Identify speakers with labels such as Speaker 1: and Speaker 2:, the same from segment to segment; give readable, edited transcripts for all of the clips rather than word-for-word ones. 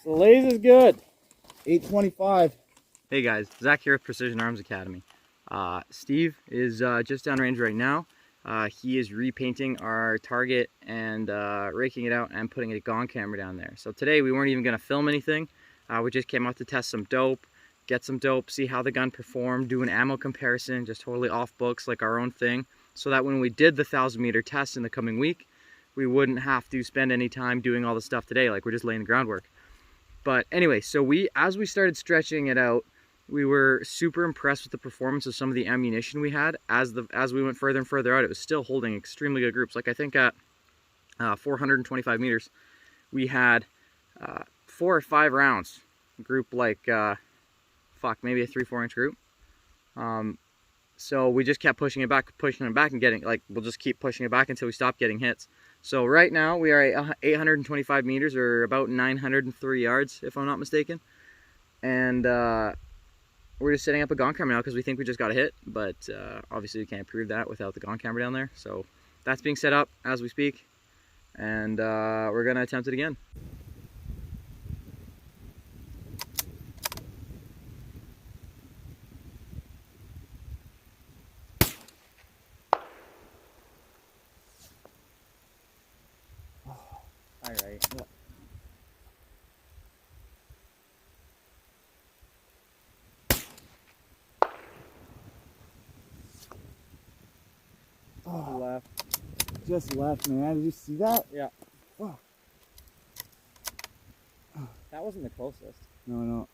Speaker 1: The lays is good.
Speaker 2: 825.
Speaker 3: Hey guys, Zach here with Precision Arms Academy. Steve is just downrange right now. He is repainting our target and raking it out and putting a gong camera down there. So today we weren't even going to film anything. We just came out to test some dope, get some dope, see how the gun performed, do an ammo comparison, just totally off books, like our own thing, so that when we did the 1,000-meter test in the coming week, we wouldn't have to spend any time doing all the stuff today, like we're just laying the groundwork. But anyway, so as we started stretching it out, we were super impressed with the performance of some of the ammunition we had. As we went further and further out, it was still holding extremely good groups. Like I think at 425 meters, we had 4 or 5 rounds, group like, maybe a 3-4 inch group. So we just kept pushing it back and getting, like, we'll just keep pushing it back until we stop getting hits. So right now we are at 825 meters, or about 903 yards, if I'm not mistaken. And we're just setting up a gong camera now because we think we just got a hit, but obviously we can't prove that without the gong camera down there. So that's being set up as we speak, and we're gonna attempt it again.
Speaker 1: All right.
Speaker 2: Oh,
Speaker 1: Left.
Speaker 2: just left, man. Did you see that?
Speaker 1: Yeah.
Speaker 2: Oh.
Speaker 1: That wasn't the closest.
Speaker 2: No.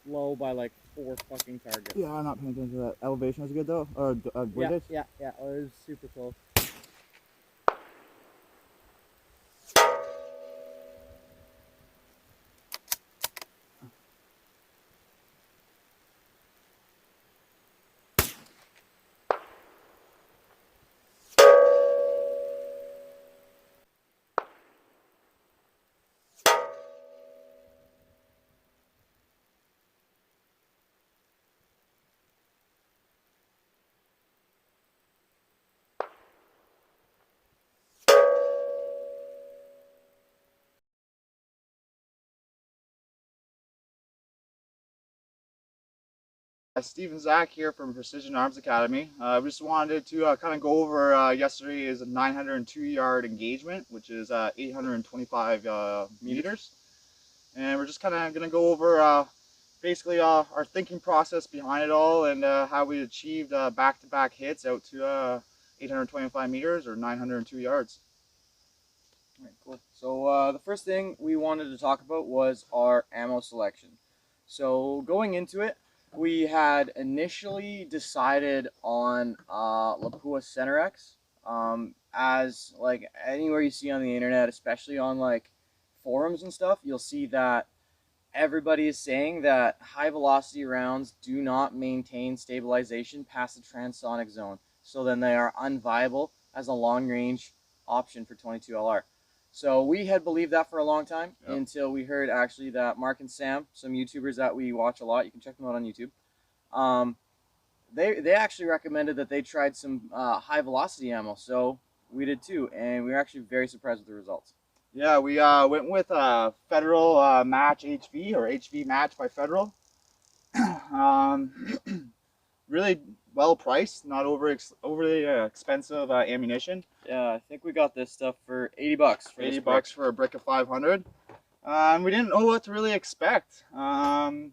Speaker 1: Low by like 4 fucking targets.
Speaker 2: Yeah, I'm not paying attention to that. Elevation was good though? Or weightage?
Speaker 1: Yeah. Oh, it was super close.
Speaker 4: Steve and Zach here from Precision Arms Academy. We just wanted to kind of go over yesterday's 902-yard engagement, which is 825 meters. And we're just kind of going to go over basically our thinking process behind it all, and how we achieved back-to-back hits out to 825 meters or 902 yards.
Speaker 3: All right, cool. So the first thing we wanted to talk about was our ammo selection. So going into it, we had initially decided on Lapua Center X, as like anywhere you see on the internet, especially on like forums and stuff, you'll see that everybody is saying that high velocity rounds do not maintain stabilization past the transonic zone, so then they are unviable as a long range option for 22 LR. So we had believed that for a long time, until we heard actually that Mark and Sam, some YouTubers that we watch a lot, you can check them out on YouTube, they actually recommended that they tried some high velocity ammo. So we did too, and we were actually very surprised with the results.
Speaker 4: Yeah, we went with Federal Match HV, or HV Match by Federal. Really well priced, not overly expensive ammunition.
Speaker 3: Yeah, I think we got this stuff for 80 bucks. For
Speaker 4: 80 bucks for a brick of 500. We didn't know what to really expect. So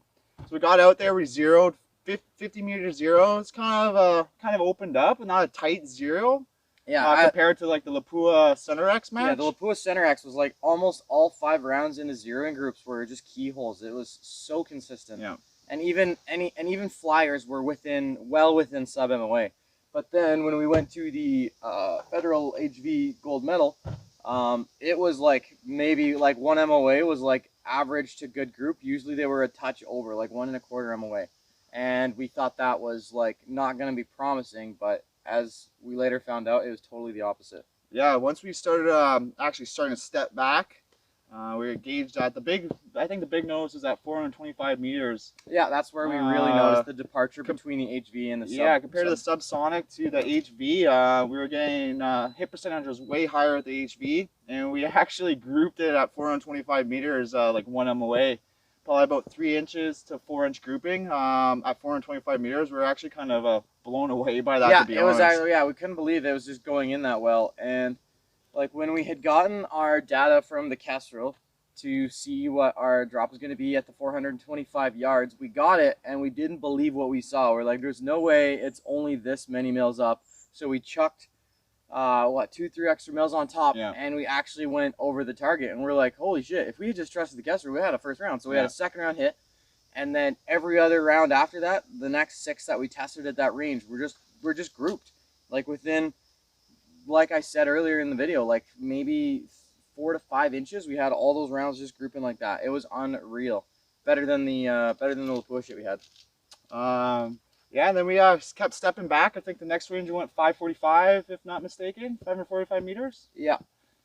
Speaker 4: we got out there, we zeroed 50 meter zero. It's kind of opened up, and not a tight zero.
Speaker 3: Yeah,
Speaker 4: compared to like the Lapua Center X match.
Speaker 3: Yeah, the Lapua Center X was like almost all 5 rounds in the zeroing groups were just keyholes. It was so consistent.
Speaker 4: Yeah.
Speaker 3: And even flyers were well within sub MOA. But then when we went to the Federal HV Gold Medal, it was like maybe like 1 MOA was like average to good group. Usually they were a touch over, like 1 1/4 MOA. And we thought that was like not going to be promising, but as we later found out, it was totally the opposite.
Speaker 4: Yeah, once we started actually starting to step back, We were gauged at I think the big nose was at 425 meters.
Speaker 3: Yeah, that's where we really noticed the departure between the HV and the sub.
Speaker 4: Yeah, compared to the subsonic to the HV, we were getting hit percentage was way higher at the HV, and we actually grouped it at 425 meters, like 1 away. Probably about 3 inches to 4 inch grouping at 425 meters. We were actually kind of blown away by that.
Speaker 3: Yeah,
Speaker 4: to be
Speaker 3: it was
Speaker 4: honest.
Speaker 3: actually, yeah, we couldn't believe it was just going in that well. And like when we had gotten our data from the Kestrel to see what our drop was going to be at the 425 yards, we got it and we didn't believe what we saw. We're like, there's no way it's only this many mils up. So we chucked 2-3 extra mils on top, and we actually went over the target, and we're like, holy shit, if we had just trusted the Kessler, we had a first round. So we had a second round hit, and then every other round after that, the next 6 that we tested at that range, we're just grouped. Like within, like I said earlier in the video, like maybe 4 to 5 inches, we had all those rounds just grouping like that. It was unreal. Better than the Lapua shit we had.
Speaker 4: Yeah, and then we kept stepping back. I think the next range we went 545, if not mistaken, 545 meters.
Speaker 3: Yeah.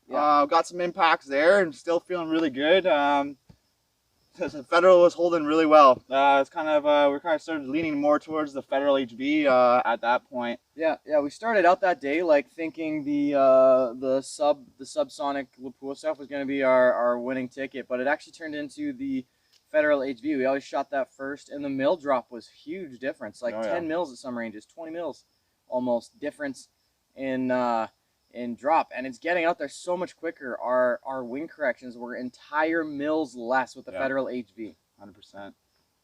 Speaker 4: Got some impacts there, and still feeling really good. The Federal was holding really well. It's kind of we're kind of started leaning more towards the Federal HV at that point.
Speaker 3: Yeah. We started out that day like thinking the subsonic Lapua stuff was going to be our winning ticket, but it actually turned into the Federal HV. We always shot that first, and the mil drop was huge difference, like 10 mils at some ranges, 20 mils almost difference in drop, and it's getting out there so much quicker. Our wing corrections were entire mils less with the Federal HV.
Speaker 4: 100%.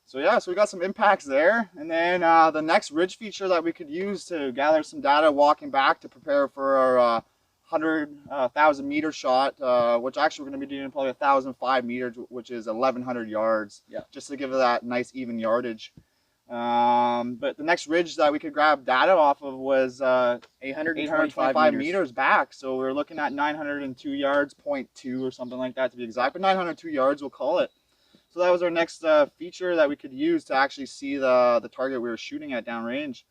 Speaker 4: So yeah, so we got some impacts there, and then the next ridge feature that we could use to gather some data walking back to prepare for our 100,000 meter shot, which actually we're going to be doing probably 1,005 meters, which is 1,100 yards, just to give it that nice even yardage. But the next ridge that we could grab data off of was 825 meters back. So we're looking at 902 yards, 0.2 or something like that to be exact, but 902 yards we'll call it. So that was our next feature that we could use to actually see the target we were shooting at downrange.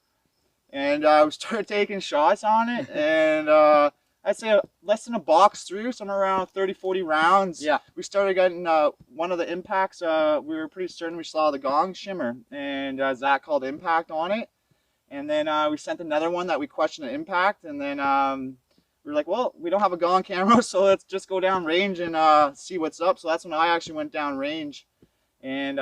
Speaker 4: And we started taking shots on it, and I'd say less than a box through, somewhere around 30-40 rounds.
Speaker 3: Yeah.
Speaker 4: We started getting one of the impacts. We were pretty certain we saw the gong shimmer, and Zach called impact on it. And then we sent another one that we questioned the impact, and then we were like, well, we don't have a gong camera, so let's just go down range and see what's up. So that's when I actually went down range, and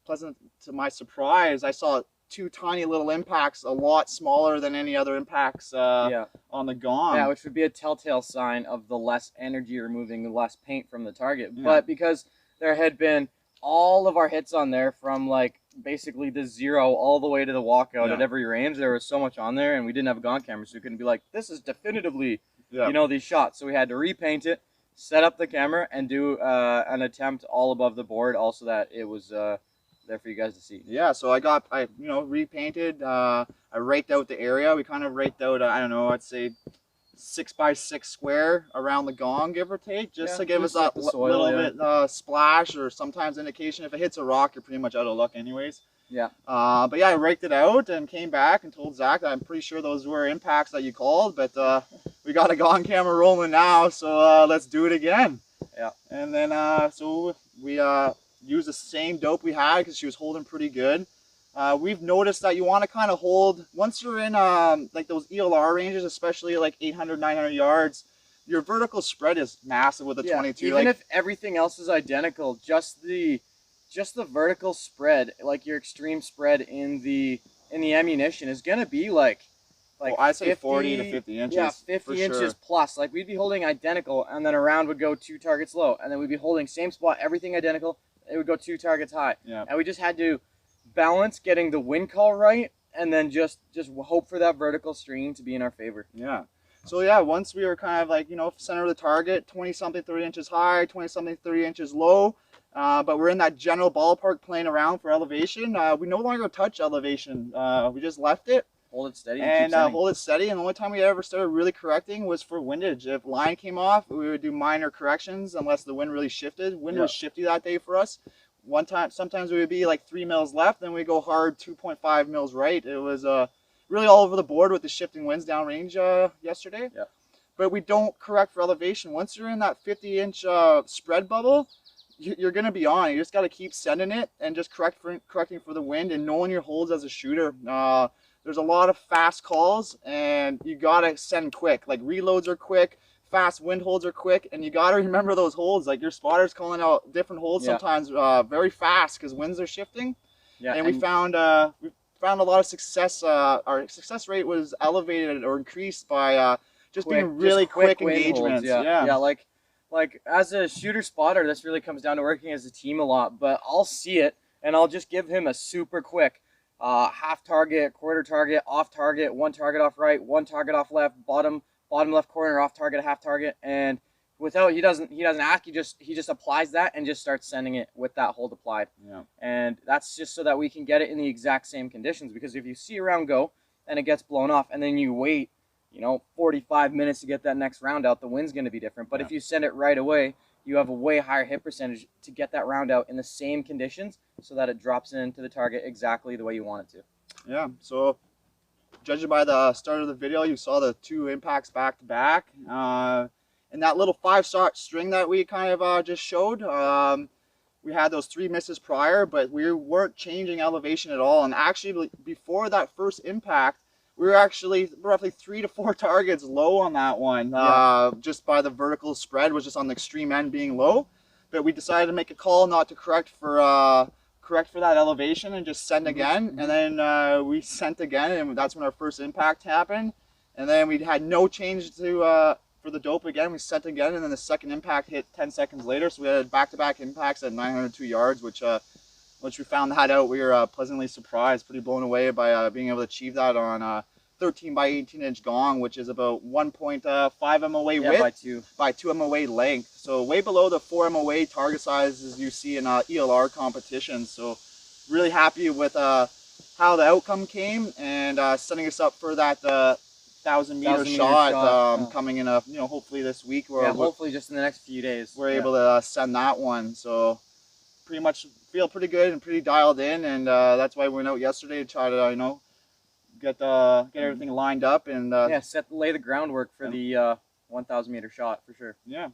Speaker 4: pleasant to my surprise, I saw 2 tiny little impacts, a lot smaller than any other impacts on the gong.
Speaker 3: Yeah, which would be a telltale sign of the less energy removing, the less paint from the target. But because there had been all of our hits on there from like basically the 0 all the way to the walkout at every range, there was so much on there, and we didn't have a gong camera, so we couldn't be like, this is definitively, you know, these shots. So we had to repaint it, set up the camera, and do an attempt all above the board, also that it was there for you guys to see.
Speaker 4: Yeah, so I repainted. I raked out the area. We kind of raked out, I don't know, I'd say 6x6 square around the gong, give or take, just to give us that little bit splash, or sometimes indication. If it hits a rock, you're pretty much out of luck anyways.
Speaker 3: Yeah.
Speaker 4: But yeah, I raked it out and came back and told Zach that I'm pretty sure those were impacts that you called, but we got a gong camera rolling now, so let's do it again.
Speaker 3: Yeah.
Speaker 4: And then so we use the same dope we had because she was holding pretty good. We've noticed that you want to kind of hold, once you're in like those ELR ranges, especially like 800, 900 yards, your vertical spread is massive with the 22.
Speaker 3: Even if everything else is identical, just the vertical spread, like your extreme spread in the ammunition is gonna be like
Speaker 4: I'd say 40 to 50 inches.
Speaker 3: Yeah, 50 inches plus. Like we'd be holding identical, and then a round would go 2 targets low, and then we'd be holding same spot, everything identical. It would go 2 targets high. Yeah. And we just had to balance getting the wind call right, and then just hope for that vertical stream to be in our favor.
Speaker 4: Yeah. So yeah, once we were kind of like, you know, center of the target, 20-something, 30 inches high, 20-something, 30 inches low, but we're in that general ballpark playing around for elevation. We no longer touch elevation. We just left it.
Speaker 3: Hold it steady.
Speaker 4: And hold it steady. And the only time we ever started really correcting was for windage. If line came off, we would do minor corrections unless the wind really shifted. Wind was shifty that day for us. One time, sometimes we would be like 3 mils left, then we go hard 2.5 mils right. It was really all over the board with the shifting winds downrange yesterday. Yeah. but we don't correct for elevation. Once you're in that 50-inch spread bubble, you're going to be on. You just got to keep sending it and just correcting for the wind and knowing your holds as a shooter. There's a lot of fast calls, and you got to send quick. Like, reloads are quick, fast wind holds are quick, and you got to remember those holds. Like, your spotter's calling out different holds sometimes very fast because winds are shifting. Yeah, and we found a lot of success. Our success rate was elevated or increased by just being really quick engagements.
Speaker 3: Yeah, like as a shooter spotter, this really comes down to working as a team a lot. But I'll see it, and I'll just give him a super quick half target, quarter target, off target, one target off right, one target off left, bottom left corner, off target, half target, and without he doesn't ask, he just applies that and just starts sending it with that hold applied.
Speaker 4: Yeah.
Speaker 3: And that's just so that we can get it in the exact same conditions, because if you see a round go and it gets blown off and then you wait, 45 minutes to get that next round out, the wind's going to be different. But if you send it right away, you have a way higher hit percentage to get that round out in the same conditions so that it drops into the target exactly the way you want it to.
Speaker 4: Yeah, so judging by the start of the video, you saw the 2 impacts back to back. And that little 5-shot string that we kind of just showed, we had those 3 misses prior, but we weren't changing elevation at all. And actually, before that first impact, we were actually roughly 3 to 4 targets low on that one, just by the vertical spread was just on the extreme end being low. But we decided to make a call not to correct for that elevation and just send again. And then we sent again, and that's when our first impact happened. And then we had no change to for the dope again. We sent again, and then the second impact hit 10 seconds later. So we had back-to-back impacts at 902 yards, which we found that out. We were pleasantly surprised, pretty blown away by being able to achieve that on 13 by 18 inch gong, which is about 1.5 MOA width by 2 MOA length. So way below the 4 MOA target sizes you see in ELR competitions. So really happy with how the outcome came, and setting us up for that 1,000-meter shot coming in hopefully this week.
Speaker 3: Hopefully just in the next few days.
Speaker 4: We're able to send that one. So pretty much feel pretty good and pretty dialed in, and that's why we went out yesterday to try to get everything lined up and
Speaker 3: lay the groundwork for the 1,000-meter shot for sure.
Speaker 4: Yeah.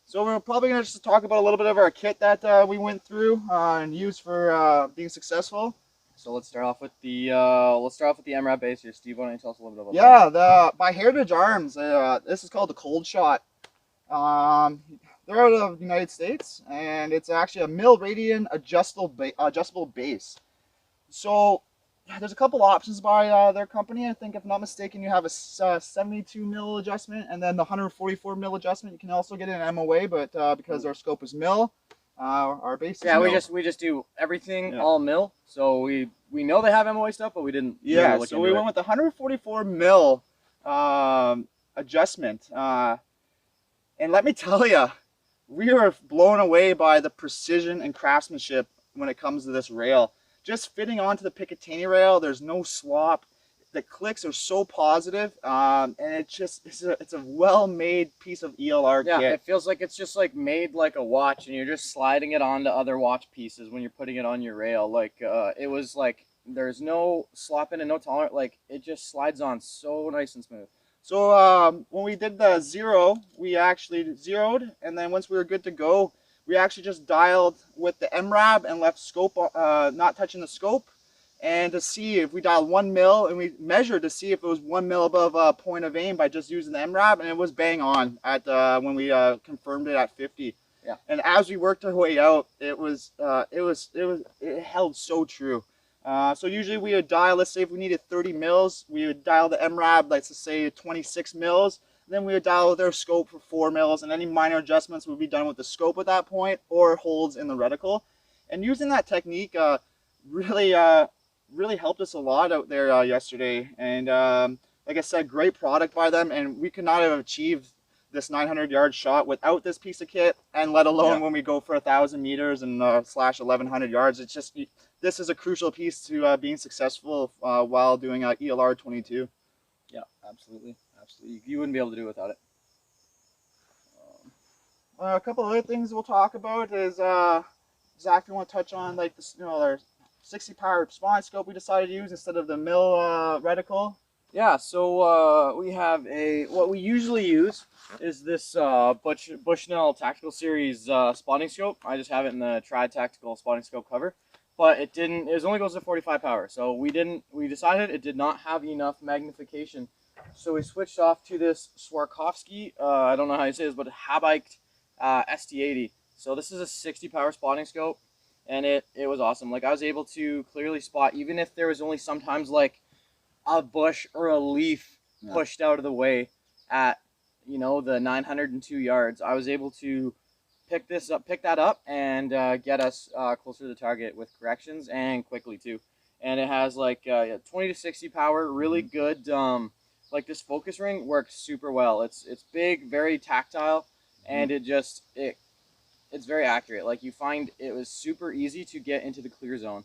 Speaker 4: So we're probably gonna just talk about a little bit of our kit that we went through and used for being successful.
Speaker 3: So let's start off with the MRAP base here. Steve, why don't you tell us a little bit about
Speaker 4: that? By Heritage Arms, this is called the Cold Shot. They're out of the United States, and it's actually a mil-radian adjustable base. So there's a couple options by their company. I think, if not mistaken, you have a 72 mil adjustment, and then the 144 mil adjustment. You can also get an MOA, but because our scope is mil, our base is mil.
Speaker 3: we just do everything all mil. So we know they have MOA stuff, but we didn't.
Speaker 4: So we went with the 144 mil adjustment, and let me tell you, we were blown away by the precision and craftsmanship when it comes to this rail. Just fitting onto the Picatinny rail, there's no slop. The clicks are so positive, and it's a well-made piece of ELR kit.
Speaker 3: Yeah, it feels like it's just like made like a watch, and you're just sliding it onto other watch pieces when you're putting it on your rail. Like it was like there's no slopping and no tolerance. Like it just slides on so nice and smooth.
Speaker 4: So when we did the zero, we actually zeroed, and then once we were good to go, we actually just dialed with the MRAB and left scope, not touching the scope, and to see if we dialed 1 mil, and we measured to see if it was 1 mil above point of aim by just using the MRAB, and it was bang on at when we confirmed it at 50.
Speaker 3: Yeah.
Speaker 4: And as we worked our way out, it held so true. So usually we would dial, let's say if we needed 30 mils, we would dial the MRAB, let's just say 26 mils. Then we would dial with their scope for 4 mils, and any minor adjustments would be done with the scope at that point, or holds in the reticle. And using that technique really helped us a lot out there yesterday. And like I said, great product by them, and we could not have achieved this 900-yard shot without this piece of kit, and let alone when we go for 1,000 meters and slash 1,100 yards. It's just, this is a crucial piece to being successful while doing ELR 22.
Speaker 3: Yeah, absolutely. Absolutely. You wouldn't be able to do it without it.
Speaker 4: A couple other things we'll talk about is, Zach, you want to touch on like this, our 60 power response scope we decided to use instead of the mil reticle?
Speaker 3: Yeah, so we have what we usually use is this Bushnell Tactical Series spotting scope. I just have it in the Tri Tactical spotting scope cover, but it didn't. It only goes to 45 power, so we decided it did not have enough magnification, so we switched off to this Swarovski. I don't know how you say this, but Habiked ST80. So this is a 60 power spotting scope, and it was awesome. Like I was able to clearly spot, even if there was only sometimes like a bush or a leaf pushed out of the way at the 902 yards. I was able to pick that up, and get us closer to the target with corrections and quickly too. And it has like 20 to 60 power, really good. Like this focus ring works super well. It's big, very tactile, and it's very accurate. Like you find it was super easy to get into the clear zone.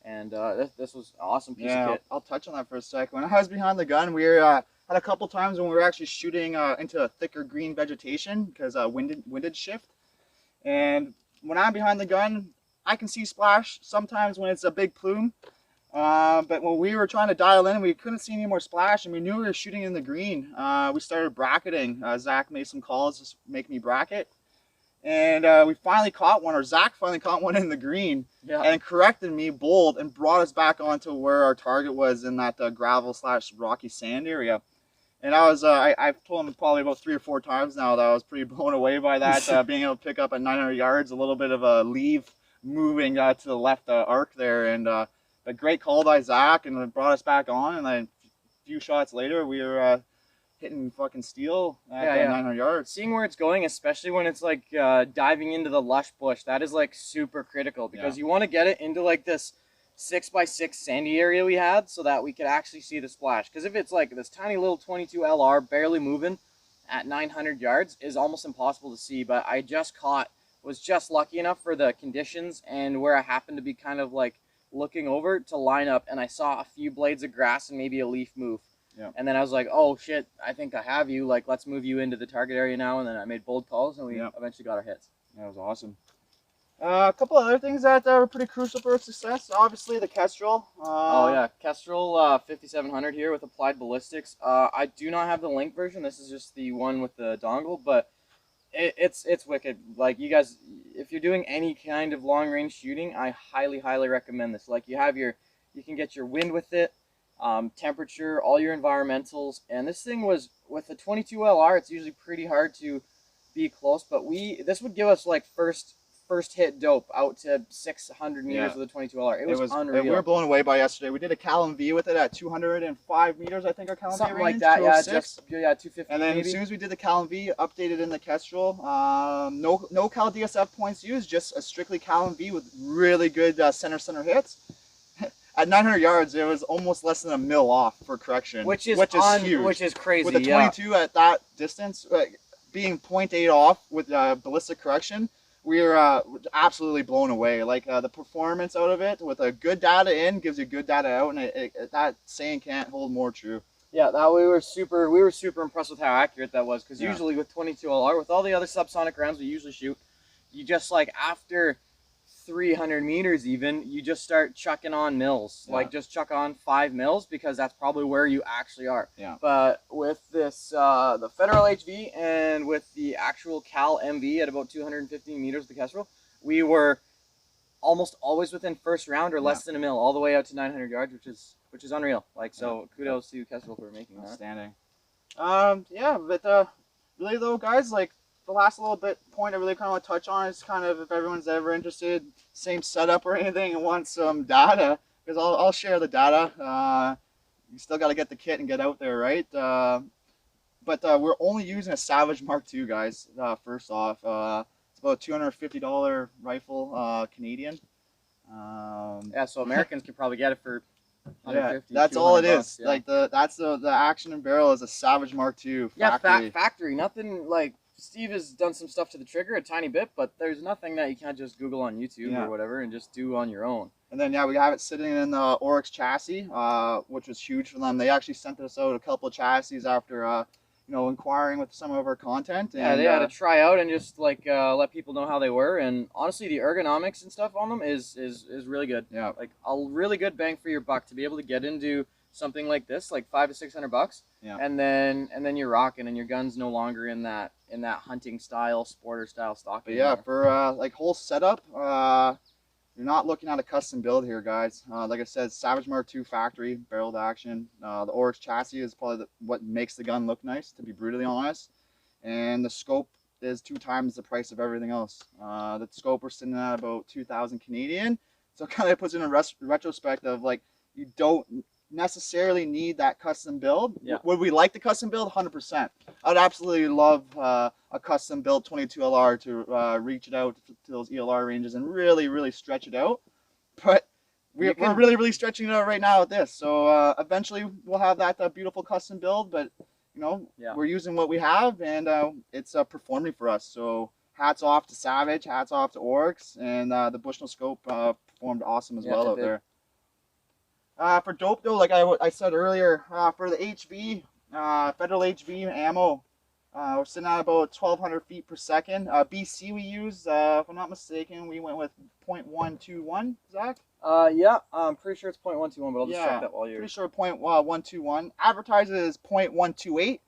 Speaker 3: And this was an awesome piece of kit.
Speaker 4: I'll touch on that for a sec. When I was behind the gun, we were had a couple times when we were actually shooting into a thicker green vegetation because winded shift. And when I'm behind the gun, I can see splash sometimes when it's a big plume. But when we were trying to dial in, we couldn't see any more splash, and we knew we were shooting in the green. We started bracketing. Zach made some calls to make me bracket. And we finally caught one, or Zach finally caught one in the green, and corrected me bold and brought us back onto where our target was in that gravel / rocky sand area. And I've told him probably about 3 or 4 times now that I was pretty blown away by that, being able to pick up at 900 yards, a little bit of a leave moving to the left arc there. And a great call by Zach, and it brought us back on. And then a few shots later, we were hitting fucking steel at 900 yards.
Speaker 3: Seeing where it's going, especially when it's like diving into the lush bush, that is like super critical, because you want to get it into like this 6x6 sandy area we had, so that we could actually see the splash. Because if it's like this tiny little 22 LR barely moving at 900 yards, is almost impossible to see. But I was just lucky enough for the conditions and where I happened to be kind of like looking over to line up, and I saw a few blades of grass and maybe a leaf move.
Speaker 4: Yeah.
Speaker 3: And then I was like, oh shit, I think I have you. Like, let's move you into the target area now. And then I made bold calls, and we eventually got our hits.
Speaker 4: That was awesome. A couple other things that were pretty crucial for our success. Obviously, the Kestrel.
Speaker 3: Oh yeah, Kestrel 5700 here with applied ballistics. I do not have the link version. This is just the one with the dongle, but it's wicked. Like, you guys, if you're doing any kind of long range shooting, I highly recommend this. Like, you can get your wind with it. Temperature, all your environmentals, and this thing was with the 22 LR. It's usually pretty hard to be close, but this would give us like first hit dope out to 600 meters with the 22 LR. It was unreal.
Speaker 4: We were blown away by yesterday. We did a Callum V with it at 205 meters, I think our Callum V
Speaker 3: something
Speaker 4: range,
Speaker 3: like that. Yeah, 250.
Speaker 4: And then
Speaker 3: maybe.
Speaker 4: as soon as we did the Callum V, updated in the Kestrel, no Cal DSF points used, just a strictly Callum V with really good center hits. At 900 yards, it was almost less than a mil off for correction,
Speaker 3: which is huge. Which is crazy.
Speaker 4: With a 22 at that distance, being 0.8 off with ballistic correction, we were absolutely blown away. Like the performance out of it, with a good data in, gives you good data out, and that saying can't hold more true.
Speaker 3: Yeah, we were super impressed with how accurate that was. Because usually with 22 LR, with all the other subsonic rounds we usually shoot, you just like after 300 meters even, you just start chucking on mils. Like, just chuck on 5 mils, because that's probably where you actually are. But with this the Federal HV and with the actual Cal MV at about 215 meters of the Kestrel, we were almost always within first round or less than a mil, all the way out to 900 yards, which is unreal. Like, so kudos to Kestrel for making that.
Speaker 4: Outstanding. But really though, guys, like, the last little point I really kind of want to touch on is kind of, if everyone's ever interested, same setup or anything, and wants some data, because I'll share the data. You still got to get the kit and get out there, right? But we're only using a Savage Mark II, guys. First off, it's about a $250 rifle, Canadian.
Speaker 3: Yeah, so Americans could probably get it for 150.
Speaker 4: That's all it is.
Speaker 3: Yeah.
Speaker 4: Like the action and barrel is a Savage Mark II factory.
Speaker 3: Yeah, factory. Nothing like. Steve has done some stuff to the trigger a tiny bit, but there's nothing that you can't just Google on YouTube or whatever and just do on your own.
Speaker 4: And then we have it sitting in the Oryx chassis, which was huge for them. They actually sent us out a couple of chassis after inquiring with some of our content.
Speaker 3: Yeah,
Speaker 4: and
Speaker 3: they had to try out and just like let people know how they were. And honestly, the ergonomics and stuff on them is really good.
Speaker 4: Yeah,
Speaker 3: like a really good bang for your buck to be able to get into something like this, like $500 to $600,
Speaker 4: Yeah.
Speaker 3: and then you're rocking, and your gun's no longer in that hunting style, sporter style stock.
Speaker 4: But yeah, for like whole setup, you're not looking at a custom build here, guys. Like I said, Savage Mark II factory, barreled action. The Oryx chassis is probably what makes the gun look nice, to be brutally honest. And the scope is 2 times the price of everything else. The scope we're sitting at about 2,000 Canadian. So it kind of puts it in retrospect of like, you don't necessarily need that custom build.
Speaker 3: Yeah.
Speaker 4: Would we like the custom build? 100%. I'd absolutely love a custom build 22 LR to reach it out to those ELR ranges and really, really stretch it out. But we're really, really stretching it out right now with this. So eventually we'll have that beautiful custom build, but you know, we're using what we have, and it's performing for us. So hats off to Savage, hats off to Oryx, and the Bushnell scope performed awesome as well out there. For dope though, like I said earlier, for the HV, federal HV ammo, we're sitting at about 1,200 feet per second. BC we used, if I'm not mistaken, we went with .121, Zach?
Speaker 3: Yeah, I'm pretty sure it's .121, but I'll just check that while you're...
Speaker 4: Pretty sure .121. Advertises .128,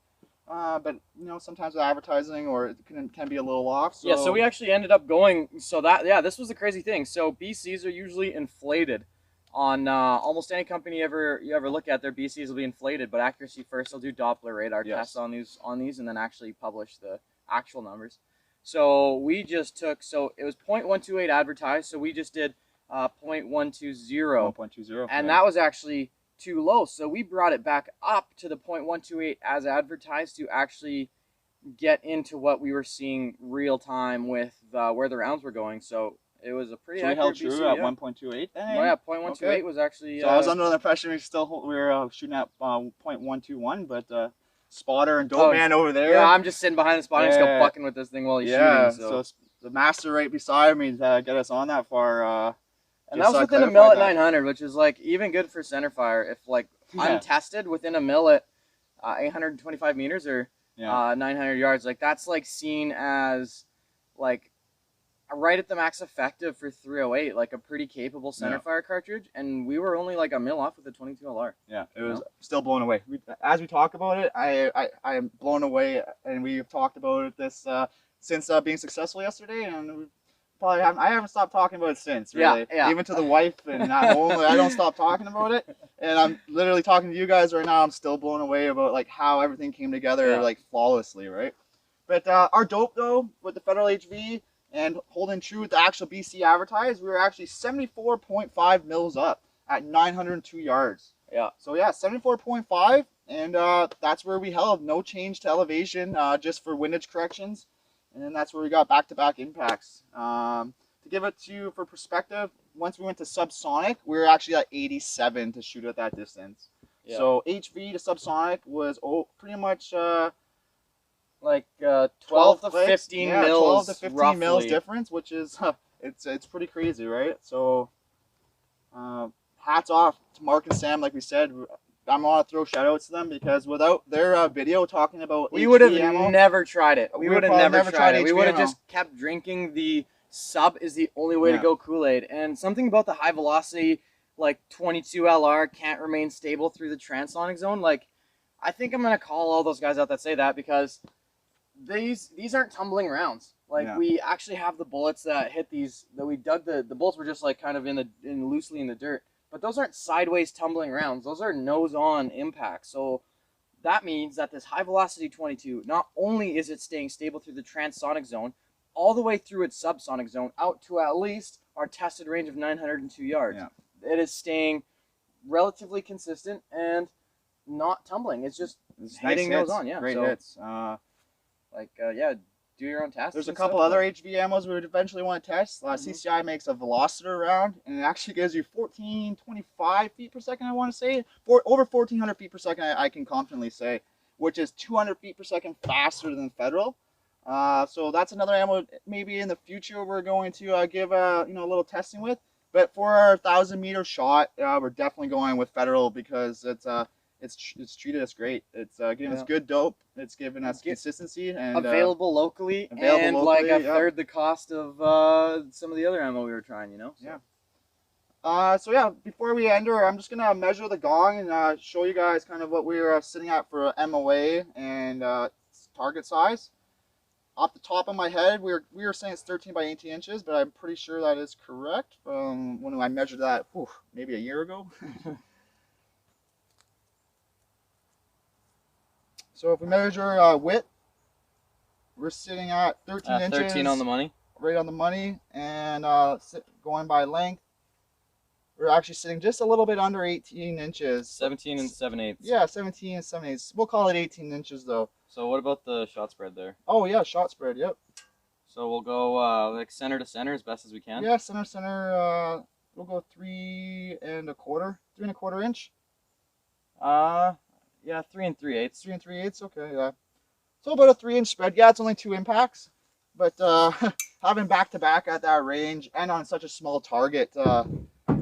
Speaker 4: but you know, sometimes with advertising or it can be a little off. So.
Speaker 3: Yeah, so we actually ended up going, so that, yeah, this was the crazy thing. So BCs are usually inflated on almost any company you ever look at. Their BCs will be inflated, but accuracy first. They'll do Doppler radar tests on these, and then actually publish the actual numbers. So we just took, so it was .128 advertised, so we just did .120.
Speaker 4: 1.20,
Speaker 3: and that was actually too low. So we brought it back up to the .128 as advertised to actually get into what we were seeing real time with where the rounds were going. So it was a pretty accurate BC,
Speaker 4: true at 1.28 then?
Speaker 3: Well, yeah, .128 was actually...
Speaker 4: So I was under the impression we were shooting at .121, but spotter and dope man over there.
Speaker 3: Yeah, I'm just sitting behind the spotter and just go bucking with this thing while he's shooting.
Speaker 4: So the master right beside me to get us on that far.
Speaker 3: And that was within a mil at 900, which is like even good for centerfire. If like untested within a mil at 825 meters or 900 yards, like that's like seen as like right at the max effective for 308, like a pretty capable centerfire cartridge. And we were only like a mil off with a 22 LR.
Speaker 4: Yeah, it was still blown away. As we talk about it, I am blown away, and we've talked about this since being successful yesterday, and we've probably I haven't stopped talking about it since, really.
Speaker 3: Yeah.
Speaker 4: Even to the wife and at home, I don't stop talking about it. And I'm literally talking to you guys right now. I'm still blown away about like how everything came together like flawlessly, right? But our dope though with the federal HV and holding true with the actual BC advertised, we were actually 74.5 mils up at 902 yards.
Speaker 3: Yeah. So
Speaker 4: yeah, 74.5, and that's where we held. No change to elevation, just for windage corrections. And then that's where we got back-to-back impacts. To give it to you for perspective, once we went to subsonic, we were actually at 87 to shoot at that distance. Yeah. So HV to subsonic was pretty much
Speaker 3: like 12 to 15 mils,
Speaker 4: 12 to 15
Speaker 3: roughly.
Speaker 4: mils difference, which is it's pretty crazy, right? So hats off to Mark and Sam, like we said. I'm gonna throw shout outs to them because without their video talking about
Speaker 3: we would have never tried it. We would have never tried it. We would have
Speaker 4: ammo.
Speaker 3: just kept drinking the sub is the only way to go Kool-Aid. And something about the high velocity, like 22 LR can't remain stable through the transonic zone. Like, I think I'm gonna call all those guys out that say that because these aren't tumbling rounds. Like we actually have the bullets that hit these. That we dug the bullets were just like kind of loosely in the dirt. But those aren't sideways tumbling rounds. Those are nose-on impacts. So that means that this high-velocity 22, not only is it staying stable through the transonic zone, all the way through its subsonic zone, out to at least our tested range of 902 yards. Yeah. It is staying relatively consistent and not tumbling. It's just hitting
Speaker 4: nice
Speaker 3: nose-on. Yeah,
Speaker 4: great hits.
Speaker 3: Do your own tests.
Speaker 4: There's a couple other HV ammos we would eventually want to test. CCI makes a velocitor round, and it actually gives you 1425 feet per second, I want to say. Over 1400 feet per second, I can confidently say, which is 200 feet per second faster than federal. So that's another ammo maybe in the future we're going to give a little testing with. But for our 1,000-meter shot, we're definitely going with federal because it's treated us great. It's giving us good dope. It's giving us consistency and
Speaker 3: available locally, like a third the cost of some of the other ammo we were trying. So.
Speaker 4: Yeah. So yeah, before we enter, I'm just gonna measure the gong and show you guys kind of what we're sitting at for MOA and target size. Off the top of my head, we were saying it's 13 by 18 inches, but I'm pretty sure that is correct from when I measured that maybe a year ago. So if we measure width, we're sitting at 13 inches.
Speaker 3: 13 on the money.
Speaker 4: Right on the money, and going by length, we're actually sitting just a little bit under 18 inches.
Speaker 3: 17 and 7/8.
Speaker 4: Yeah, 17 and 7/8. We'll call it 18 inches though.
Speaker 3: So what about the shot spread there?
Speaker 4: Oh yeah, shot spread. Yep.
Speaker 3: So we'll go like center to center as best as we can.
Speaker 4: Yeah, center. We'll go 3 1/4 inch.
Speaker 3: Yeah, 3 3/8.
Speaker 4: 3 3/8. Okay, yeah. So about a 3-inch spread. Yeah, it's only 2 impacts, but having back to back at that range and on such a small target,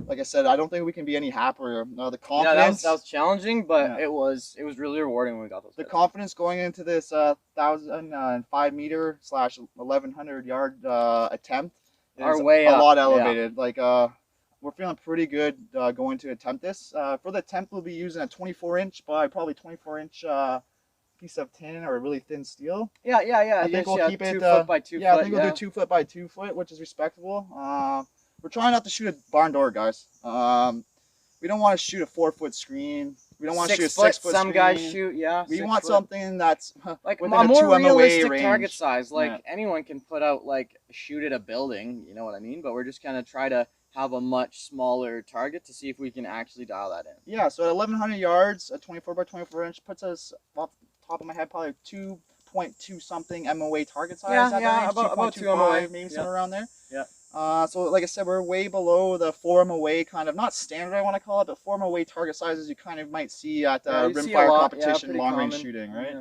Speaker 4: like I said, I don't think we can be any happier. The confidence.
Speaker 3: Yeah, that was challenging, but
Speaker 4: Yeah.
Speaker 3: it was really rewarding when we got those.
Speaker 4: The
Speaker 3: guys.
Speaker 4: confidence going into this 1,005 meter / 1,100 yard attempt is
Speaker 3: Are way
Speaker 4: a
Speaker 3: up,
Speaker 4: lot
Speaker 3: yeah.
Speaker 4: elevated. Like we're feeling pretty good going to attempt this. For the attempt, we'll be using a 24-inch by probably 24-inch piece of tin or really thin steel.
Speaker 3: Yeah.
Speaker 4: I think we'll keep it
Speaker 3: 2 foot by 2
Speaker 4: yeah,
Speaker 3: foot.
Speaker 4: I think we'll do 2 foot by 2 foot, which is respectable. We're trying not to shoot a barn door, guys. We don't want to shoot a 4-foot screen. We don't want to shoot a 6 foot
Speaker 3: Some
Speaker 4: screen.
Speaker 3: guys shoot, yeah.
Speaker 4: We
Speaker 3: 6
Speaker 4: want
Speaker 3: foot.
Speaker 4: something that's
Speaker 3: like a
Speaker 4: within a
Speaker 3: more
Speaker 4: 2 MOA
Speaker 3: realistic
Speaker 4: range.
Speaker 3: target size. Like
Speaker 4: Yeah.
Speaker 3: anyone can put out like shoot at a building, you know what I mean? But we're just gonna try to have a much smaller target to see if we can actually dial that in.
Speaker 4: Yeah, so at 1,100 yards, a 24 by 24 inch puts us off the top of my head probably 2.2 something MOA target size.
Speaker 3: Yeah,
Speaker 4: at that
Speaker 3: yeah,
Speaker 4: range,
Speaker 3: about 2
Speaker 4: 2.25,
Speaker 3: MOA,
Speaker 4: maybe
Speaker 3: yeah.
Speaker 4: somewhere around there.
Speaker 3: Yeah.
Speaker 4: So like I said, we're way below the 4 MOA kind of, not standard I want to call it, but 4 MOA target sizes you kind of might see at
Speaker 3: Yeah, you see a
Speaker 4: rimfire
Speaker 3: lot,
Speaker 4: competition,
Speaker 3: pretty
Speaker 4: long range
Speaker 3: common.
Speaker 4: shooting, right?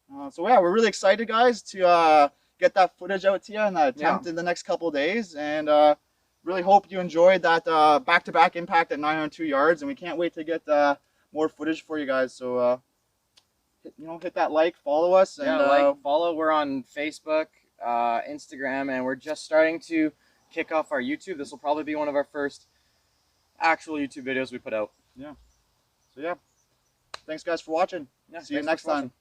Speaker 3: Yeah.
Speaker 4: So yeah, we're really excited, guys, to get that footage out to you and that attempt in the next couple of days, and really hope you enjoyed that back-to-back impact at 902 yards, and we can't wait to get more footage for you guys. So hit that like, follow us, and
Speaker 3: like, follow. We're on Facebook, Instagram, and we're just starting to kick off our YouTube. This will probably be one of our first actual YouTube videos we put out.
Speaker 4: So yeah, thanks guys for watching.
Speaker 3: Yeah,
Speaker 4: See you
Speaker 3: thanks
Speaker 4: next
Speaker 3: for watching.
Speaker 4: time.